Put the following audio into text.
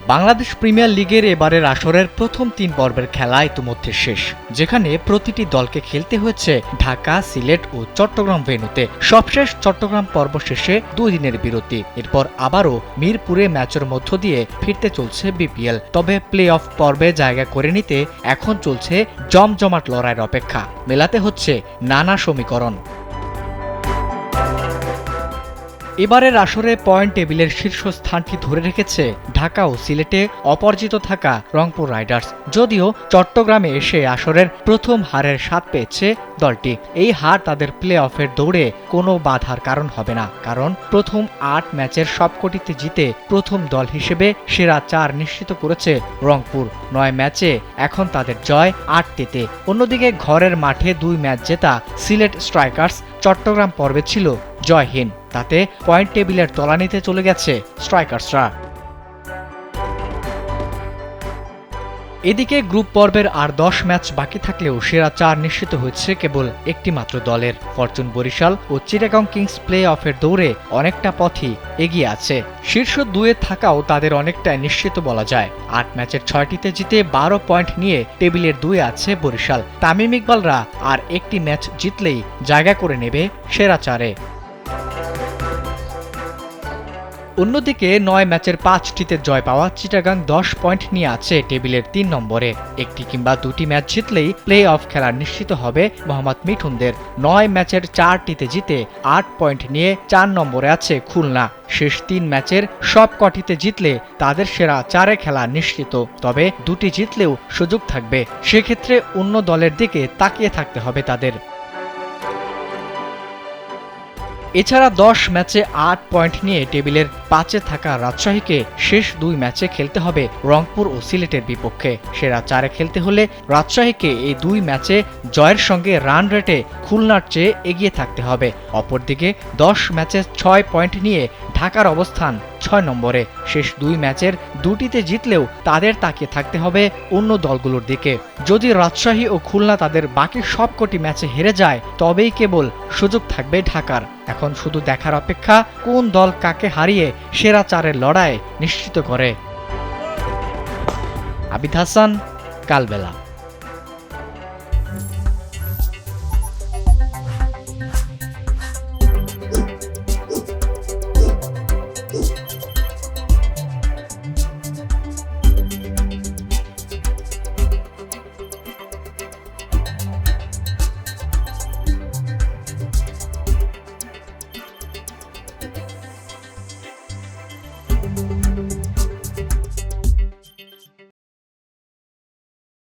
Bangladesh premier লিগের এবারের আসরের প্রথম ৩ পর্বের খেলা ইতিমধ্যে শেষ, যেখানে প্রতিটি দলকে খেলতে হয়েছে ঢাকা, সিলেট ও চট্টগ্রাম ভেন্যুতে। সবশেষ চট্টগ্রাম পর্ব শেষে ২ দিনের বিরতি, এরপর আবারও মিরপুরে ম্যাচের মধ্য দিয়ে ফিরতে চলছে বিপিএল। তবে প্লে অফ পর্বে জায়গা করে নিতে এখন চলছে জমজমাট লড়াইয়ের অপেক্ষা, মেলাতে হচ্ছে নানা সমীকরণ। এবারের আসরে পয়েন্ট টেবিলের শীর্ষস্থানটি ধরে রেখেছে ঢাকা ও সিলেটে অপরাজিত থাকা রংপুর রাইডার্স। যদিও চট্টগ্রামে এসে আসরের প্রথম হারের স্বাদ পেয়েছে দলটি। এই হার তাদের প্লে অফের দৌড়ে কোনো বাধার কারণ হবে না, কারণ প্রথম ৮ ম্যাচের সবকটিতে জিতে প্রথম দল হিসেবে সেরা ৪ নিশ্চিত করেছে রংপুর। ৯ ম্যাচে এখন তাদের জয় ৮টিতে। অন্যদিকে ঘরের মাঠে ২ ম্যাচ জেতা সিলেট স্ট্রাইকার্স চট্টগ্রাম পর্বে ছিল জয়হীন, তাতে পয়েন্ট টেবিলের তলানিতে চলে গেছে স্ট্রাইকার্সরা। এদিকে গ্রুপ পর্বের আর ১০ ম্যাচ বাকি থাকলেও সেরা ৪ নিশ্চিত হয়েছে কেবল একটি মাত্র দলের। ফরচুন বরিশাল ও চিটাগং কিংস প্লে অফের দৌড়ে অনেকটা পথই এগিয়ে আছে। শীর্ষ ২-এ থাকাও তাদের অনেকটাই নিশ্চিত বলা যায়। ৮ ম্যাচের ৬টিতে জিতে ১২ পয়েন্ট নিয়ে টেবিলের ২-এ আছে বরিশাল। তামিম ইকবালরা আর একটি ম্যাচ জিতলেই জায়গা করে নেবে সেরা ৪-এ। অন্যদিকে ৯ ম্যাচের ৫টিতে জয় পাওয়া চিটাগাং ১০ পয়েন্ট নিয়ে আছে টেবিলের ৩ নম্বরে। একটি কিংবা দুটি ম্যাচ জিতলেই প্লে অফ খেলা নিশ্চিত হবে মোহাম্মদ মিঠুনদের। ৯ ম্যাচের ৪টিতে জিতে ৮ পয়েন্ট নিয়ে ৪ নম্বরে আছে খুলনা। শেষ ৩ ম্যাচের সব কটিতে জিতলে তাদের সেরা ৪-এ খেলা নিশ্চিত, তবে দুটি জিতলেও সুযোগ থাকবে। সেক্ষেত্রে অন্য দলের দিকে তাকিয়ে থাকতে হবে তাদের। এছাড়া ১০ ম্যাচে ৮ পয়েন্ট নিয়ে টেবিলের ৫-এ থাকা রাজশাহীকে শেষ ২ ম্যাচে খেলতে হবে রংপুর ও সিলেটের বিপক্ষে। সেরা ৪-এ খেলতে হলে রাজশাহীকে এই ২ ম্যাচে জয়ের সঙ্গে রান রেটে খুলনার চেয়ে এগিয়ে থাকতে হবে। অপরদিকে ১০ ম্যাচে ৬ পয়েন্ট নিয়ে ঢাকার অবস্থান ৬ নম্বরে। শেষ ২ ম্যাচের ২টিতে জিতলেও তাদের তাকিয়ে থাকতে হবে অন্য দলগুলোর দিকে। যদি রাজশাহী ও খুলনা তাদের বাকি সবকটি ম্যাচে হেরে যায়, তবেই কেবল সুযোগ থাকবে ঢাকার। এখন শুধু দেখার অপেক্ষা কোন দল কাকে হারিয়ে সেরা ৪-এর লড়াই নিশ্চিত করে। আবিদ হাসান, কালবেলা।